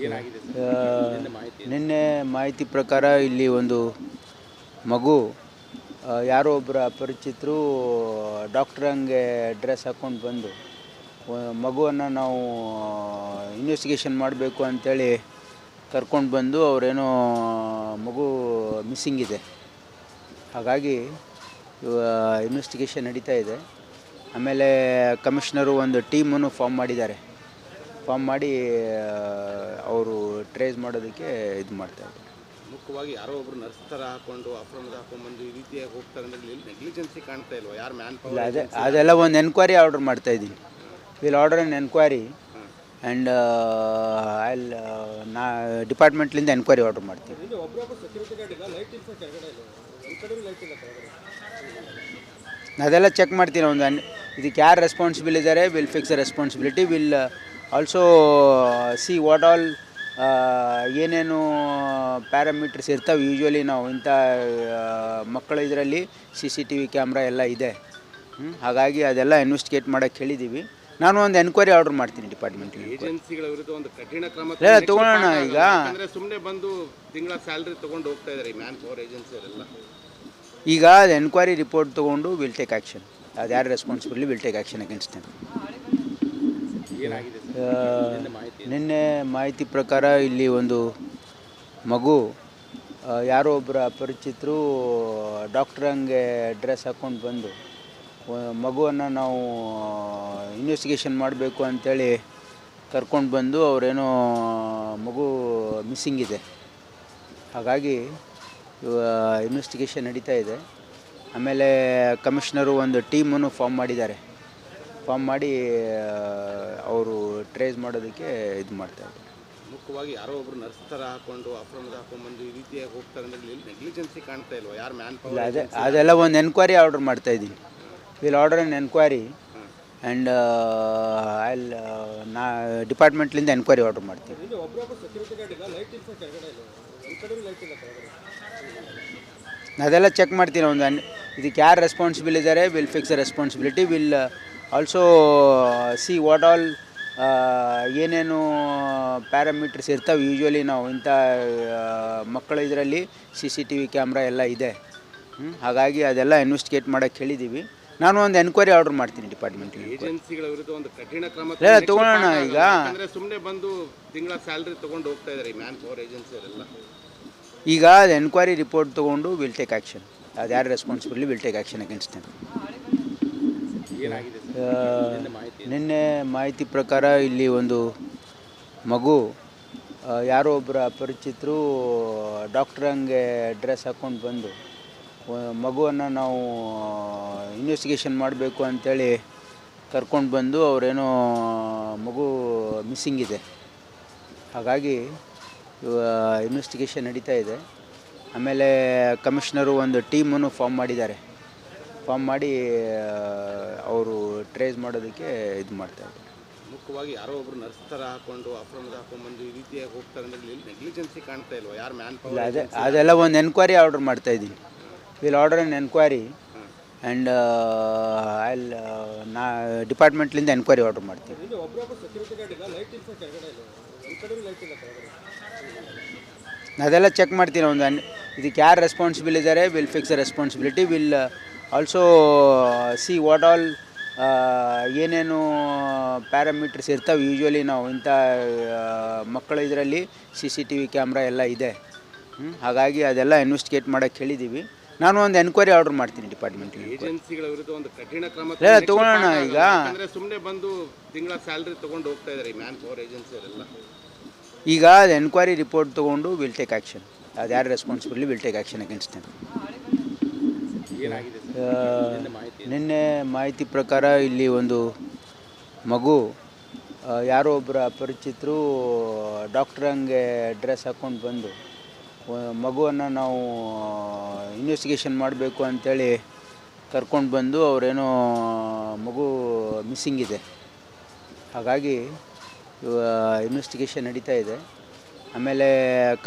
ಏನಾಗಿದೆ ಆ, ಸರ್ ನಿನ್ನೆ ಮಾಹಿತಿ ನಿನ್ನೆ ಮಾಹಿತಿ ಪ್ರಕಾರ ಇಲ್ಲಿ ಒಂದು ಮಗು ಯಾರೋ ಒಬ್ಬರ ಅಪರಿಚಿತರು ಡಾಕ್ಟ್ರ್ ಹಂಗೆ ಡ್ರೆಸ್ ಹಾಕ್ಕೊಂಡು ಬಂದು ಮಗುವನ್ನು ನಾವು ಇನ್ವೆಸ್ಟಿಗೇಷನ್ ಮಾಡಬೇಕು ಅಂಥೇಳಿ ಕರ್ಕೊಂಡು ಬಂದು ಅವರೇನೋ ಮಗು ಮಿಸ್ಸಿಂಗ್ ಇದೆ. ಹಾಗಾಗಿ ಇನ್ವೆಸ್ಟಿಗೇಷನ್ ನಡೀತಾ ಇದೆ. ಆಮೇಲೆ ಕಮಿಷನರು ಒಂದು ಟೀಮನ್ನು ಫಾರ್ಮ್ ಮಾಡಿದ್ದಾರೆ. ಫಾರ್ಮ್ ಮಾಡಿ ಅವರು ಟ್ರೇಸ್ ಮಾಡೋದಕ್ಕೆ ಇದು ಮಾಡ್ತಾಯಿದ್ದಾರೆ. ಮುಖ್ಯವಾಗಿ ಯಾರೋ ಒಬ್ರು ನರ್ಸ್ ಥರ ಹಾಕೊಂಡು ಅಫ್ರೋನ್ಗೆ ಹಾಕೊಂಡ್ಬಂದು ಈ ರೀತಿಯಾಗಿ ಹೋಗ್ತಾರೆ ಅಂದರೆ ಇಲ್ಲಿ ನೆಗ್ಲಿಜೆನ್ಸಿ ಕಾಣ್ತಾ ಇಲ್ವಾ? ಯಾರು ಮ್ಯಾನ್ ಇಲ್ಲ, ಪವರ್ ಅದೆಲ್ಲ ಒಂದು ಎನ್ಕ್ವೈರಿ ಆರ್ಡರ್ ಮಾಡ್ತಾಯಿದ್ದೀನಿ. Will order on enquiry and ನಾ ಡಿಪಾರ್ಟ್ಮೆಂಟ್ಲಿಂದ ಎನ್ಕ್ವೈರಿ ಆರ್ಡರ್ ಮಾಡ್ತೀವಿ. ಅದೆಲ್ಲ ಚೆಕ್ ಮಾಡ್ತೀನಿ. ಇದಕ್ಕೆ ಯಾರು ರೆಸ್ಪಾನ್ಸಿಬಲ್ ಇದ್ದಾರೆ, will fix responsibility. Will also see what all ಏನೇನು ಪ್ಯಾರಾಮೀಟರ್ಸ್ ಇರ್ತಾವೆ. ಯೂಶ್ವಲಿ ನಾವು ಇಂಥ ಮಕ್ಕಳ ಇದರಲ್ಲಿ CCTV ಕ್ಯಾಮ್ರಾ ಎಲ್ಲ ಇದೆ. ಹಾಗಾಗಿ ಅದೆಲ್ಲ ಇನ್ವೆಸ್ಟಿಗೇಟ್ ಮಾಡೋಕ್ಕೆ ಹೇಳಿದ್ದೀವಿ. ನಾನು ಒಂದು ಎನ್ಕ್ವೈರಿ ಆರ್ಡರ್ ಮಾಡ್ತೀನಿ ಡಿಪಾರ್ಟ್ಮೆಂಟ್ಗೆ. ಏಜೆನ್ಸಿಗಳ ವಿರುದ್ಧ ಒಂದು ಕಠಿಣ ಕ್ರಮ ತಗೊಳ್ಳೋಣ. ಈಗ ಅಂದರೆ ಸುಮ್ಮನೆ ಬಂದು ತಿಂಗಳ ಸ್ಯಾಲ್ರಿ ತೊಗೊಂಡು ಹೋಗ್ತಾ ಇದ್ದಾರೆ ಈ ಮ್ಯಾನ್ ಪವರ್ ಏಜೆನ್ಸಿಯವರೆಲ್ಲ. ಈಗ ಅದು ಎನ್ಕ್ವೈರಿ ರಿಪೋರ್ಟ್ ತೊಗೊಂಡು ವಿಲ್ ಟೇಕ್ ಆ್ಯಕ್ಷನ್. ಅದು ಯಾರು responsibly will take action against them. ಏನಾಗಿದೆ ಸರ್ ನಿನ್ನೆ ಮಾಹಿತಿ ನಿನ್ನೆ ಮಾಹಿತಿ ಪ್ರಕಾರ ಇಲ್ಲಿ ಒಂದು ಮಗು ಯಾರೋ ಒಬ್ಬರ ಅಪರಿಚಿತರು ಡಾಕ್ಟ್ರ್ ಹಂಗೆ ಡ್ರೆಸ್ ಹಾಕ್ಕೊಂಡು ಬಂದು ಮಗುವನ್ನು ನಾವು ಇನ್ವೆಸ್ಟಿಗೇಷನ್ ಮಾಡಬೇಕು ಅಂಥೇಳಿ ಕರ್ಕೊಂಡು ಬಂದು ಅವರೇನೋ ಮಗು ಮಿಸ್ಸಿಂಗ್ ಇದೆ. ಹಾಗಾಗಿ ಇನ್ವೆಸ್ಟಿಗೇಷನ್ ನಡೀತಾ ಇದೆ. ಆಮೇಲೆ ಕಮಿಷನರು ಒಂದು ಟೀಮನ್ನು ಫಾರ್ಮ್ ಮಾಡಿದ್ದಾರೆ. ಫಾರ್ಮ್ ಮಾಡಿ ಅವರು ಟ್ರೇಸ್ ಮಾಡೋದಕ್ಕೆ ಇದು ಮಾಡ್ತಾಯಿದ್ದಾರೆ. ಮುಖ್ಯವಾಗಿ ಯಾರೋ ಒಬ್ರು ನರ್ಸ್ ಥರ ಹಾಕೊಂಡು ಅಫ್ರೋನ್ಗೆ ಹಾಕೊಂಡ್ಬಂದು ಈ ರೀತಿಯಾಗಿ ಹೋಗ್ತಾರೆ ಅಂದರೆ ಇಲ್ಲಿ ನೆಗ್ಲಿಜೆನ್ಸಿ ಕಾಣ್ತಾ ಇಲ್ವಾ? ಯಾರು ಮ್ಯಾನ್ ಇಲ್ಲ, ಪವರ್ ಅದೆಲ್ಲ ಒಂದು ಎನ್ಕ್ವೈರಿ ಆರ್ಡರ್ ಮಾಡ್ತಾಯಿದ್ದೀನಿ. Will order on enquiry and ನಾ ಡಿಪಾರ್ಟ್ಮೆಂಟ್ಲಿಂದ ಎನ್ಕ್ವೈರಿ ಆರ್ಡರ್ ಮಾಡ್ತೀವಿ. ಅದೆಲ್ಲ ಚೆಕ್ ಮಾಡ್ತೀನಿ. ಇದಕ್ಕೆ ಯಾರು ರೆಸ್ಪಾನ್ಸಿಬಲ್ ಇದ್ದಾರೆ, will fix responsibility. Will also see what all ಏನೇನು ಪ್ಯಾರಾಮೀಟರ್ಸ್ ಇರ್ತಾವೆ. ಯೂಶ್ವಲಿ ನಾವು ಇಂಥ ಮಕ್ಕಳ ಇದರಲ್ಲಿ CCTV ಕ್ಯಾಮ್ರಾ ಎಲ್ಲ ಇದೆ. ಹಾಗಾಗಿ ಅದೆಲ್ಲ ಇನ್ವೆಸ್ಟಿಗೇಟ್ ಮಾಡೋಕ್ಕೆ ಹೇಳಿದ್ದೀವಿ. ನಾನು ಒಂದು ಎನ್ಕ್ವೈರಿ ಆರ್ಡರ್ ಮಾಡ್ತೀನಿ ಡಿಪಾರ್ಟ್ಮೆಂಟ್ಗೆ. ಏಜೆನ್ಸಿಗಳ ವಿರುದ್ಧ ಒಂದು ಕಠಿಣ ಕ್ರಮ ತಗೊಳ್ಳೋಣ. ಈಗ ಅಂದರೆ ಸುಮ್ಮನೆ ಬಂದು ತಿಂಗಳ ಸ್ಯಾಲ್ರಿ ತೊಗೊಂಡು ಹೋಗ್ತಾ ಇದ್ದಾರೆ ಈ ಮ್ಯಾನ್ ಪವರ್ ಏಜೆನ್ಸಿಯವರೆಲ್ಲ. ಈಗ ಅದು ಎನ್ಕ್ವೈರಿ ರಿಪೋರ್ಟ್ ತೊಗೊಂಡು ವಿಲ್ ಟೇಕ್ ಆ್ಯಕ್ಷನ್. ಅದು ಯಾರು responsibly will take action against them. ಏನಾಗಿದೆ ಸರ್ ನಿನ್ನೆ ಮಾಹಿತಿ ನಿನ್ನೆ ಮಾಹಿತಿ ಪ್ರಕಾರ ಇಲ್ಲಿ ಒಂದು ಮಗು ಯಾರೋ ಒಬ್ಬರ ಅಪರಿಚಿತರು ಡಾಕ್ಟ್ರ್ ಹಂಗೆ ಡ್ರೆಸ್ ಹಾಕ್ಕೊಂಡು ಬಂದು ಮಗುವನ್ನು ನಾವು ಇನ್ವೆಸ್ಟಿಗೇಷನ್ ಮಾಡಬೇಕು ಅಂಥೇಳಿ ಕರ್ಕೊಂಡು ಬಂದು ಅವರೇನೋ ಮಗು ಮಿಸ್ಸಿಂಗ್ ಇದೆ. ಹಾಗಾಗಿ ಇನ್ವೆಸ್ಟಿಗೇಷನ್ ನಡೀತಾ ಇದೆ. ಆಮೇಲೆ ಕಮಿಷನರು ಒಂದು ಟೀಮನ್ನು ಫಾರ್ಮ್ ಮಾಡಿದ್ದಾರೆ. ಫಾರ್ಮ್ ಮಾಡಿ ಅವರು ಟ್ರೇಸ್ ಮಾಡೋದಕ್ಕೆ ಇದು ಮಾಡ್ತಾಯಿದ್ದಾರೆ. ಮುಖ್ಯವಾಗಿ ಯಾರೋ ಒಬ್ರು ನರ್ಸ್ ಥರ ಹಾಕೊಂಡು ಅಫ್ರೋನ್ಗೆ ಹಾಕೊಂಡ್ಬಂದು ಈ ರೀತಿಯಾಗಿ ಹೋಗ್ತಾರೆ ಅಂದರೆ ಇಲ್ಲಿ ನೆಗ್ಲಿಜೆನ್ಸಿ ಕಾಣ್ತಾ ಇಲ್ವಾ? ಯಾರು ಮ್ಯಾನ್ ಇಲ್ಲ, ಪವರ್ ಅದೆಲ್ಲ ಒಂದು ಎನ್ಕ್ವೈರಿ ಆರ್ಡರ್ ಮಾಡ್ತಾಯಿದ್ದೀನಿ. Will order on enquiry and ನಾ ಡಿಪಾರ್ಟ್ಮೆಂಟ್ಲಿಂದ ಎನ್ಕ್ವೈರಿ ಆರ್ಡರ್ ಮಾಡ್ತೀವಿ. ಅದೆಲ್ಲ ಚೆಕ್ ಮಾಡ್ತೀನಿ. ಇದಕ್ಕೆ ಯಾರು ರೆಸ್ಪಾನ್ಸಿಬಲ್ ಇದ್ದಾರೆ, will fix responsibility. Will also see what all ಏನೇನು ಪ್ಯಾರಾಮೀಟರ್ಸ್ ಇರ್ತಾವೆ. ಯೂಶ್ವಲಿ ನಾವು ಇಂಥ ಮಕ್ಕಳ ಇದರಲ್ಲಿ CCTV ಕ್ಯಾಮ್ರಾ ಎಲ್ಲ ಇದೆ. ಹಾಗಾಗಿ ಅದೆಲ್ಲ ಇನ್ವೆಸ್ಟಿಗೇಟ್ ಮಾಡೋಕ್ಕೆ ಹೇಳಿದ್ದೀವಿ. ನಾನು ಒಂದು ಎನ್ಕ್ವೈರಿ ಆರ್ಡರ್ ಮಾಡ್ತೀನಿ ಡಿಪಾರ್ಟ್ಮೆಂಟ್ಗೆ. ಏಜೆನ್ಸಿಗಳ ವಿರುದ್ಧ ಒಂದು ಕಠಿಣ ಕ್ರಮ ತಗೊಳ್ಳೋಣ. ಈಗ ಅಂದರೆ ಸುಮ್ಮನೆ ಬಂದು ತಿಂಗಳ ಸ್ಯಾಲ್ರಿ ತೊಗೊಂಡು ಹೋಗ್ತಾ ಇದ್ದಾರೆ ಈ ಮ್ಯಾನ್ ಪವರ್ ಏಜೆನ್ಸಿಯವರೆಲ್ಲ. ಈಗ ಅದು ಎನ್ಕ್ವೈರಿ ರಿಪೋರ್ಟ್ ತೊಗೊಂಡು ವಿಲ್ ಟೇಕ್ ಆ್ಯಕ್ಷನ್. ಅದು ಯಾರು responsibly will take action against them. ಏನಾಗಿದೆ ಸರ್ ನಿನ್ನೆ ಮಾಹಿತಿ ನಿನ್ನೆ ಮಾಹಿತಿ ಪ್ರಕಾರ ಇಲ್ಲಿ ಒಂದು ಮಗು ಯಾರೋ ಒಬ್ಬರ ಅಪರಿಚಿತರು ಡಾಕ್ಟ್ರ್ ಹಂಗೆ ಡ್ರೆಸ್ ಹಾಕ್ಕೊಂಡು ಬಂದು ಮಗುವನ್ನು ನಾವು ಇನ್ವೆಸ್ಟಿಗೇಷನ್ ಮಾಡಬೇಕು ಅಂಥೇಳಿ ಕರ್ಕೊಂಡು ಬಂದು ಅವರೇನೋ ಮಗು ಮಿಸ್ಸಿಂಗ್ ಇದೆ. ಹಾಗಾಗಿ ಇನ್ವೆಸ್ಟಿಗೇಷನ್ ನಡೀತಾ ಇದೆ. ಆಮೇಲೆ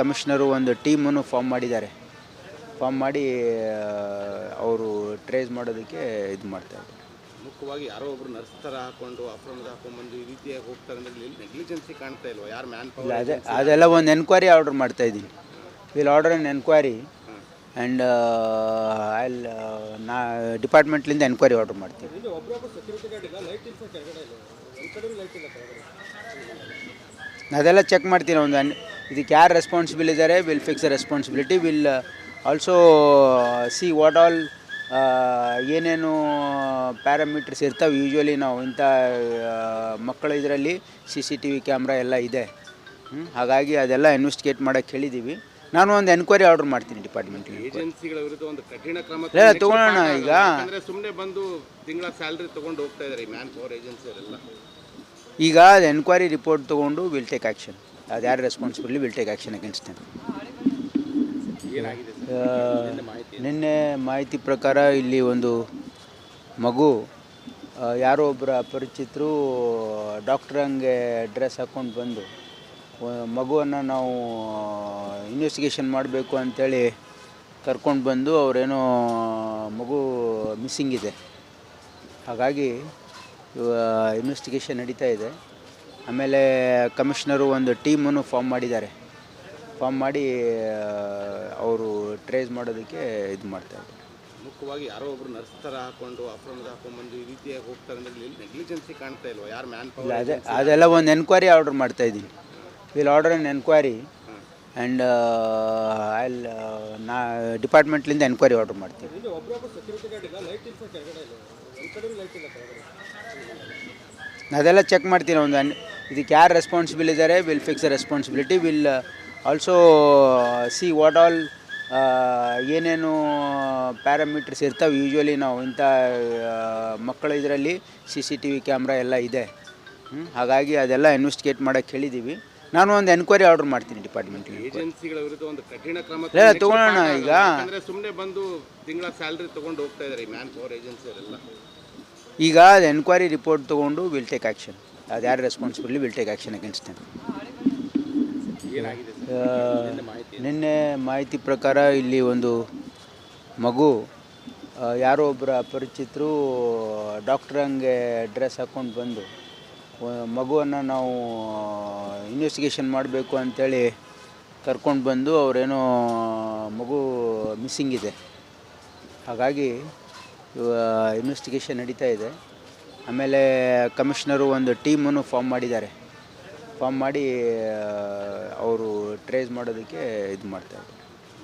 ಕಮಿಷನರು ಒಂದು ಟೀಮನ್ನು ಫಾರ್ಮ್ ಮಾಡಿದ್ದಾರೆ. ಫಾರ್ಮ್ ಮಾಡಿ ಅವರು ಟ್ರೇಸ್ ಮಾಡೋದಕ್ಕೆ ಇದು ಮಾಡ್ತಾಯಿದ್ದಾರೆ. ಮುಖ್ಯವಾಗಿ ಯಾರೋ ಒಬ್ರು ನರ್ಸ್ ಥರ ಹಾಕೊಂಡು ಅಫ್ರಮ್ದು ಹಾಕೊಂಡ್ಬಂದು ಈ ರೀತಿಯಾಗಿ ಹೋಗ್ತಾರೆ ಅಂದ್ರೆ ಇಲ್ಲಿ ನೆಗ್ಲಿಜೆನ್ಸಿ ಕಾಣ್ತಾ ಇಲ್ವಾ? ಯಾರು ಮ್ಯಾನ್ ಇಲ್ಲ ಅದೆಲ್ಲ ಒಂದು ಎನ್ಕ್ವೈರಿ ಆರ್ಡರ್ ಮಾಡ್ತಾ ಇದ್ದೀನಿ. Will order N enquiry and ನಾ ಡಿಪಾರ್ಟ್ಮೆಂಟ್ಲಿಂದ ಎನ್ಕ್ವೈರಿ ಆರ್ಡರ್ ಮಾಡ್ತೀವಿ. ಅದೆಲ್ಲ ಚೆಕ್ ಮಾಡ್ತೀನಿ. ಇದಕ್ಕೆ ಯಾರು ರೆಸ್ಪಾನ್ಸಿಬಲ್ ಇದ್ದಾರೆ will fix responsibility. Will also see what all ಏನೇನು ಪ್ಯಾರಾಮೀಟರ್ಸ್ ಇರ್ತಾವೆ. ಯೂಶ್ವಲಿ ನಾವು ಇಂಥ ಮಕ್ಕಳ ಇದರಲ್ಲಿ CCTV ಕ್ಯಾಮ್ರಾ ಎಲ್ಲ ಇದೆ. ಹಾಗಾಗಿ ಅದೆಲ್ಲ ಇನ್ವೆಸ್ಟಿಗೇಟ್ ಮಾಡೋಕ್ಕೆ ಹೇಳಿದ್ದೀವಿ. ನಾನು ಒಂದು ಎನ್ಕ್ವೈರಿ ಆರ್ಡರ್ ಮಾಡ್ತೀನಿ ಡಿಪಾರ್ಟ್ಮೆಂಟ್ಗೆ. ಏಜೆನ್ಸಿಗಳ ವಿರುದ್ಧ ಒಂದು ಕಠಿಣ ಕ್ರಮ ತಗೊಳ್ಳೋಣ. ಈಗ ಅಂದರೆ ಸುಮ್ಮನೆ ಬಂದು ತಿಂಗಳ ಸ್ಯಾಲ್ರಿ ತೊಗೊಂಡು ಹೋಗ್ತಾ ಇದ್ದಾರೆ ಈ ಮ್ಯಾನ್ ಪವರ್ ಏಜೆನ್ಸಿಯವರೆಲ್ಲ. ಈಗ ಅದು ಎನ್ಕ್ವೈರಿ ರಿಪೋರ್ಟ್ ತೊಗೊಂಡು ವಿಲ್ ಟೇಕ್ ಆ್ಯಕ್ಷನ್. ಅದು ಯಾರು responsibly will take action against them. ಏನಾಗಿದೆ ನಿನ್ನೆ ಮಾಹಿತಿ ಪ್ರಕಾರ ಇಲ್ಲಿ ಒಂದು ಮಗು ಯಾರೋ ಒಬ್ಬರ ಅಪರಿಚಿತರು ಡಾಕ್ಟ್ರ್ ಹಂಗೆ ಡ್ರೆಸ್ ಹಾಕ್ಕೊಂಡು ಬಂದು ಮಗುವನ್ನು ನಾವು ಇನ್ವೆಸ್ಟಿಗೇಷನ್ ಮಾಡಬೇಕು ಅಂಥೇಳಿ ಕರ್ಕೊಂಡು ಬಂದು ಅವರೇನೋ ಮಗು ಮಿಸ್ಸಿಂಗ್ ಇದೆ. ಹಾಗಾಗಿ ಇನ್ವೆಸ್ಟಿಗೇಷನ್ ನಡೀತಾ ಇದೆ. ಆಮೇಲೆ ಕಮಿಷನರು ಒಂದು ಟೀಮನ್ನು ಫಾರ್ಮ್ ಮಾಡಿದ್ದಾರೆ. ಫಾರ್ಮ್ ಮಾಡಿ ಅವರು ಟ್ರೇಸ್ ಮಾಡೋದಕ್ಕೆ ಇದು ಮಾಡ್ತಾರೆ. ಮುಖ್ಯವಾಗಿ ಯಾರೋ ಒಬ್ರು ನರ್ಸ್ ಥರ ಹಾಕೊಂಡು ಅಫ್ರಮ್ದು ಹಾಕೊಂಡ್ಬಂದು ಈ ರೀತಿಯಾಗಿ ಹೋಗ್ತಾರೆ ಅಂದ್ರೆ ಇಲ್ಲಿ ನೆಗ್ಲಿಜೆನ್ಸಿ ಕಾಣ್ತಾ ಇಲ್ವಾ? ಯಾರು ಮ್ಯಾನ್ ಪವರ್ ಅದೆಲ್ಲ ಒಂದು ಎನ್ಕ್ವೈರಿ ಆರ್ಡರ್ ಮಾಡ್ತಾ ಇದ್ದೀನಿ. Will order N enquiry and ನಾ ಡಿಪಾರ್ಟ್ಮೆಂಟ್ಲಿಂದ ಎನ್ಕ್ವೈರಿ ಆರ್ಡರ್ ಮಾಡ್ತೀವಿ. ಅದೆಲ್ಲ ಚೆಕ್ ಮಾಡ್ತೀನಿ. ಇದಕ್ಕೆ ಯಾರು ರೆಸ್ಪಾನ್ಸಿಬಲ್ ಇದ್ದಾರೆ will fix responsibility. Will also see what all ಏನೇನು ಪ್ಯಾರಾಮೀಟರ್ಸ್ ಇರ್ತಾವೆ. ಯೂಶ್ವಲಿ ನಾವು ಇಂಥ ಮಕ್ಕಳ ಇದರಲ್ಲಿ CCTV ಕ್ಯಾಮ್ರಾ ಎಲ್ಲ ಇದೆ. ಹಾಗಾಗಿ ಅದೆಲ್ಲ ಇನ್ವೆಸ್ಟಿಗೇಟ್ ಮಾಡೋಕ್ಕೆ ಹೇಳಿದ್ದೀವಿ. ನಾನು ಒಂದು ಎನ್ಕ್ವೈರಿ ಆರ್ಡರ್ ಮಾಡ್ತೀನಿ ಡಿಪಾರ್ಟ್ಮೆಂಟ್ಗೆ. ಏಜೆನ್ಸಿಗಳ ವಿರುದ್ಧ ಒಂದು ಕಠಿಣ ಕ್ರಮ ತಗೊಳ್ಳೋಣ. ಈಗ ಅಂದರೆ ಸುಮ್ಮನೆ ಬಂದು ತಿಂಗಳ ಸ್ಯಾಲ್ರಿ ತೊಗೊಂಡು ಹೋಗ್ತಾ ಇದ್ದಾರೆ ಈ ಮ್ಯಾನ್ ಪವರ್ ಏಜೆನ್ಸಿಯವರೆಲ್ಲ. ಈಗ ಅದು ಎನ್ಕ್ವೈರಿ ರಿಪೋರ್ಟ್ ತೊಗೊಂಡು ವಿಲ್ ಟೇಕ್ ಆ್ಯಕ್ಷನ್. ಅದು ಯಾರು responsibly will take action against them. ಏನಾಗಿದೆ ನಿನ್ನೆ ಮಾಹಿತಿ ಪ್ರಕಾರ ಇಲ್ಲಿ ಒಂದು ಮಗು ಯಾರೋ ಒಬ್ಬರ ಅಪರಿಚಿತರು ಡಾಕ್ಟ್ರ್ ಹಂಗೆ ಡ್ರೆಸ್ ಹಾಕ್ಕೊಂಡು ಬಂದು ಮಗುವನ್ನು ನಾವು ಇನ್ವೆಸ್ಟಿಗೇಷನ್ ಮಾಡಬೇಕು ಅಂಥೇಳಿ ಕರ್ಕೊಂಡು ಬಂದು ಅವರೇನೋ ಮಗು ಮಿಸ್ಸಿಂಗ್ ಇದೆ. ಹಾಗಾಗಿ ಇನ್ವೆಸ್ಟಿಗೇಷನ್ ನಡೀತಾ ಇದೆ. ಆಮೇಲೆ ಕಮಿಷನರು ಒಂದು ಟೀಮನ್ನು ಫಾರ್ಮ್ ಮಾಡಿದ್ದಾರೆ. ಫಾರ್ಮ್ ಮಾಡಿ ಅವರು ಟ್ರೇಸ್ ಮಾಡೋದಕ್ಕೆ ಇದು ಮಾಡ್ತಾರೆ.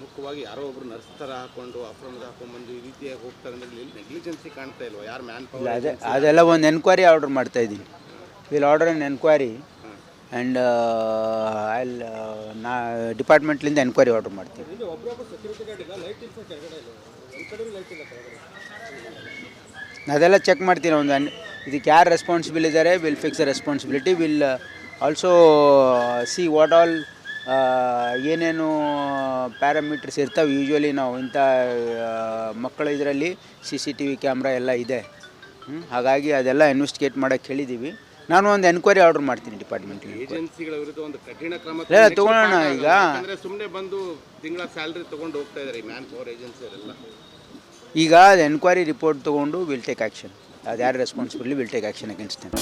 ಮುಖ್ಯವಾಗಿ ಯಾರೋ ಒಬ್ರು ನರ್ಸ್ ಥರ ಹಾಕೊಂಡು ಅಫ್ರಮ್ದು ಹಾಕೊಂಡ್ಬಂದು ಈ ರೀತಿಯಾಗಿ ಹೋಗ್ತಾರೆ ಅಂದ್ರೆ ಇಲ್ಲಿ ನೆಗ್ಲಿಜೆನ್ಸಿ ಕಾಣ್ತಾ ಇಲ್ವಾ? ಯಾರು ಮ್ಯಾನ್ ಪವರ್ ಅದೆಲ್ಲ ಒಂದು ಎನ್ಕ್ವೈರಿ ಆರ್ಡರ್ ಮಾಡ್ತಾ ಇದ್ದೀನಿ. Will order N enquiry and ನಾ ಡಿಪಾರ್ಟ್ಮೆಂಟ್ಲಿಂದ ಎನ್ಕ್ವೈರಿ ಆರ್ಡರ್ ಮಾಡ್ತೀವಿ. ಅದೆಲ್ಲ ಚೆಕ್ ಮಾಡ್ತೀನಿ. ಇದಕ್ಕೆ ಯಾರು ರೆಸ್ಪಾನ್ಸಿಬಲ್ ಇದ್ದಾರೆ will fix responsibility. Will also see what all ಏನೇನು ಪ್ಯಾರಾಮೀಟರ್ಸ್ ಇರ್ತಾವೆ. ಯೂಶ್ವಲಿ ನಾವು ಇಂಥ ಮಕ್ಕಳ ಇದರಲ್ಲಿ CCTV ಕ್ಯಾಮ್ರಾ ಎಲ್ಲ ಇದೆ. ಹಾಗಾಗಿ ಅದೆಲ್ಲ ಇನ್ವೆಸ್ಟಿಗೇಟ್ ಮಾಡೋಕ್ಕೆ ಹೇಳಿದ್ದೀವಿ. ನಾನು ಒಂದು ಎನ್ಕ್ವೈರಿ ಆರ್ಡರ್ ಮಾಡ್ತೀನಿ ಡಿಪಾರ್ಟ್ಮೆಂಟ್ಗೆ. ಏಜೆನ್ಸಿಗಳ ವಿರುದ್ಧ ಒಂದು ಕಠಿಣ ಕ್ರಮ ತಗೊಳ್ಳೋಣ. ಈಗ ಅಂದರೆ ಸುಮ್ಮನೆ ಬಂದು ತಿಂಗಳ ಸ್ಯಾಲ್ರಿ ತೊಗೊಂಡು ಹೋಗ್ತಾ ಇದ್ದಾರೆ ಈ ಮ್ಯಾನ್ ಪವರ್ ಏಜೆನ್ಸಿಯವರೆಲ್ಲ. ಈಗ ಅದು ಎನ್ಕ್ವೈರಿ ರಿಪೋರ್ಟ್ ತೊಗೊಂಡು ವಿಲ್ ಟೇಕ್ ಆ್ಯಕ್ಷನ್. ಅದು ಯಾರು responsibly will take action against them.